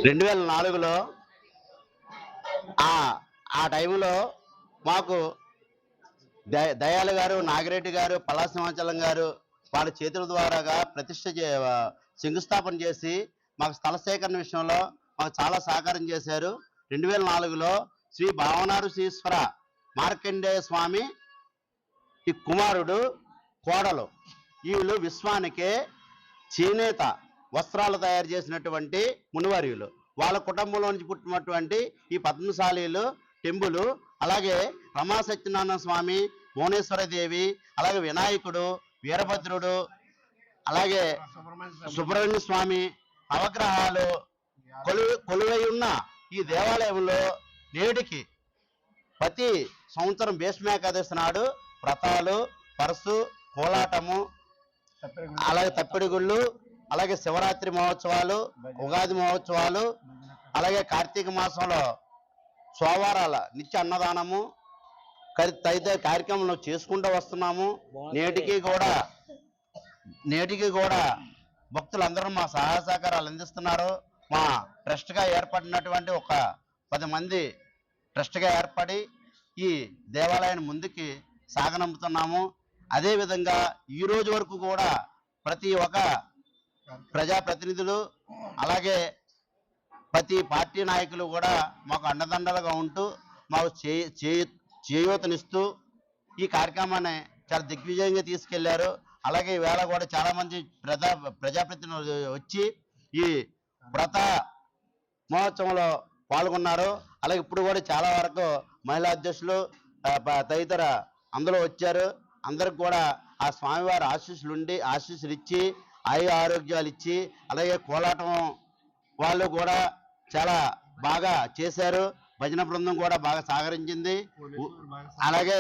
2004లో ఆ టైంలో మాకు దయాళు గారు, నాగిరెడ్డి గారు, పల్లా సింహాచలం గారు వాళ్ళ చేతుల ద్వారాగా శంకుస్థాపన చేసి మాకు స్థల సేకరణ విషయంలో మాకు చాలా సహకారం చేశారు. 2004లో శ్రీ భావనారుశీశ్వర మార్కండేయ స్వామి ఈ కుమారుడు, కోడలు వీళ్ళు విశ్వానికే చేనేత వస్త్రాలు తయారు చేసినటువంటి మునివర్యులు. వాళ్ళ కుటుంబంలో నుంచి పుట్టినటువంటి ఈ పద్మశాలీలు టెంపులు, అలాగే రమా సత్యనారాయణ స్వామి, భువనేశ్వరదేవి, అలాగే వినాయకుడు, వీరభద్రుడు, అలాగే సుబ్రహ్మణ్య స్వామి నవగ్రహాలు కొలువై ఉన్న ఈ దేవాలయంలో నేటికి ప్రతి సంవత్సరం భీష్మ ఏకాదశి నాడు వ్రతాలు, పరసు, కోలాటము, అలాగే తప్పిడిగుళ్ళు, అలాగే శివరాత్రి మహోత్సవాలు, ఉగాది మహోత్సవాలు, అలాగే కార్తీక మాసంలో సోమవారాల నిత్య అన్నదానము తదితర కార్యక్రమాలు చేసుకుంటూ వస్తున్నాము. నేటికి కూడా భక్తులందరూ మా సహాయ సహకారాలు అందిస్తున్నారు. మా ట్రస్ట్గా ఏర్పడినటువంటి ఒక 10 మంది ట్రస్ట్గా ఏర్పడి ఈ దేవాలయాన్ని ముందుకి సాగనంపుతున్నాము. అదేవిధంగా ఈ రోజు వరకు కూడా ప్రతి ఒక్క ప్రజాప్రతినిధులు, అలాగే ప్రతి పార్టీ నాయకులు కూడా మాకు అండదండలుగా ఉంటూ మాకు చేయూతనిస్తూ ఈ కార్యక్రమాన్ని చాలా దిగ్విజయంగా తీసుకెళ్లారు. అలాగే ఈవేళ కూడా చాలా మంది ప్రజాప్రతినిధులు వచ్చి ఈ వ్రత మహోత్సవంలో పాల్గొన్నారు. అలాగే ఇప్పుడు కూడా చాలా వరకు మహిళా అధ్యక్షులు తదితర అందరూ వచ్చారు. అందరికి కూడా ఆ స్వామివారి ఆశీస్సులు ఇచ్చి ఆరోగ్యాలు ఇచ్చి, అలాగే కోలాటం వాళ్ళు కూడా చాలా బాగా చేశారు. భజన బృందం కూడా బాగా సహకరించింది. అలాగే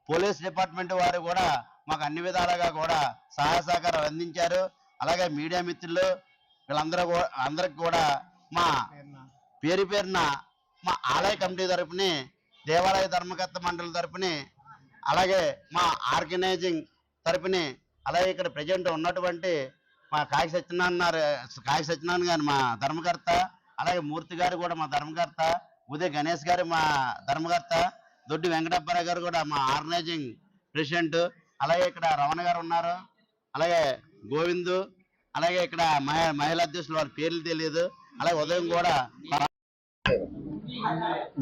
పోలీస్ డిపార్ట్మెంట్ వారు కూడా మాకు అన్ని విధాలుగా కూడా సహాయ సహకారం అందించారు. అలాగే మీడియా మిత్రులు అందరికి కూడా మా పేరున మా ఆలయ కమిటీ తరపుని, దేవాలయ ధర్మకర్త మండలి తరపుని, అలాగే మా ఆర్గనైజింగ్ తరపుని, అలాగే ఇక్కడ ప్రజెంట్ ఉన్నటువంటి మా కాకి సత్యనారాయణ గారు మా ధర్మకర్త, అలాగే మూర్తి గారు కూడా మా ధర్మకర్త, ఉదయ్ గణేష్ గారు మా ధర్మకర్త, దొడ్డి వెంకటప్పారావు గారు కూడా మా ఆర్గనైజింగ్ ప్రెసిడెంట్, అలాగే ఇక్కడ రమణ గారు ఉన్నారు, అలాగే గోవిందు, అలాగే ఇక్కడ మహిళా అధ్యక్షులు వారి పేర్లు తెలియదు, అలాగే ఉదయం కూడా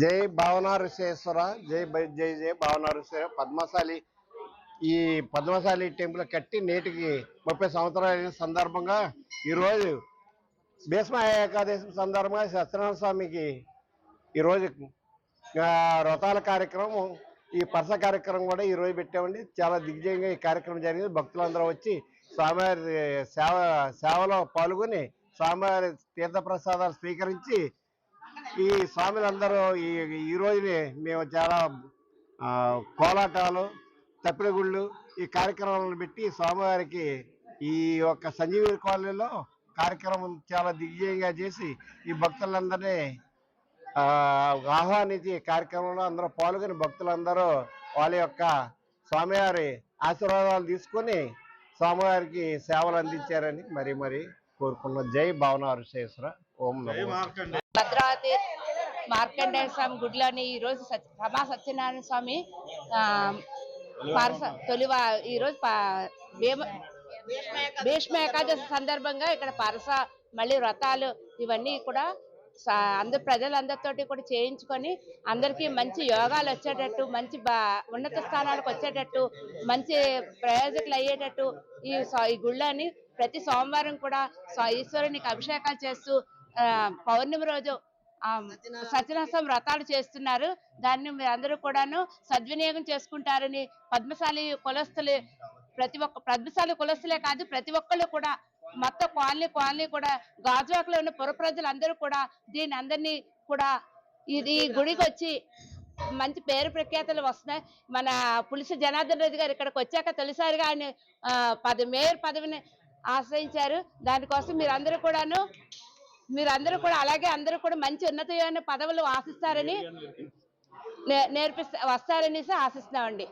జై భావనారుశేశ్వర, జై జై జై భావనారుశేశ్వర. పద్మశాలి ఈ పద్మశాలి టెంపుల్ కట్టి నేటికి 30 సంవత్సరాల సందర్భంగా ఈరోజు భీష్మ ఏకాదశి సందర్భంగా సత్యనారాయణ స్వామికి ఈరోజు వ్రతాల కార్యక్రమం, ఈ పరస కార్యక్రమం కూడా ఈరోజు పెట్టామండి. చాలా దిగ్విజయంగా ఈ కార్యక్రమం జరిగింది. భక్తులందరూ వచ్చి స్వామివారి సేవలో పాల్గొని స్వామివారి తీర్థప్రసాదాలు స్వీకరించి ఈ స్వాములందరూ ఈ రోజుని మేము చాలా కోలాటాలు, తప్పిడిగుళ్ళు ఈ కార్యక్రమాలను పెట్టి స్వామివారికి ఈ యొక్క సంజీవి కాలనీలో కార్యక్రమం చాలా దిగ్విజయంగా చేసి ఈ భక్తులందరినీ ఆహ్వానించి కార్యక్రమంలో అందరూ పాల్గొని భక్తులందరూ వాళ్ళ యొక్క స్వామివారి ఆశీర్వాదాలు తీసుకొని స్వామివారికి సేవలు అందించారని మరి కోరుకున్నాం. జై భావనారుశేశ్వర. ఓం నమో. భద్రావతి మార్కండేయ స్వామి గుడిలోని ఈరోజు రమా సత్యనారాయణ స్వామి ఈరోజు భీష్మ ఏకాదశి సందర్భంగా ఇక్కడ పరస, మళ్ళీ వ్రతాలు ఇవన్నీ కూడా అందరు ప్రజలందరితోటి కూడా చేయించుకొని అందరికీ మంచి యోగాలు వచ్చేటట్టు, మంచి ఉన్నత స్థానాలకు వచ్చేటట్టు, మంచి ప్రయోజకులు అయ్యేటట్టు ఈ గుళ్ళని ప్రతి సోమవారం కూడా ఈశ్వరునికి అభిషేకాలు చేస్తూ పౌర్ణమి రోజు సత్యనారాయణ వ్రతాలు చేస్తున్నారు. దాన్ని మీరు అందరూ కూడాను సద్వినియోగం చేసుకుంటారని పద్మశాలి కులస్తులు, పద్మశాలి కులస్తులే కాదు ప్రతి ఒక్కళ్ళు కూడా మొత్తం కాలనీ కూడా గాజువాకలో ఉన్న పుర ప్రజలందరూ కూడా దీని అందరినీ కూడా ఈ గుడికి వచ్చి మంచి పేరు ప్రఖ్యాతలు వస్తున్నాయి. మన పులిసి జనార్దన్ రెడ్డి గారు ఇక్కడికి వచ్చాక తొలిసారిగా ఆయన మేయర్ పదవిని ఆశ్రయించారు. దానికోసం మీరందరూ కూడా అలాగే అందరూ కూడా మంచి ఉన్నతమైన పదవులు ఆశిస్తారని వస్తారని ఆశిస్తున్నామండి.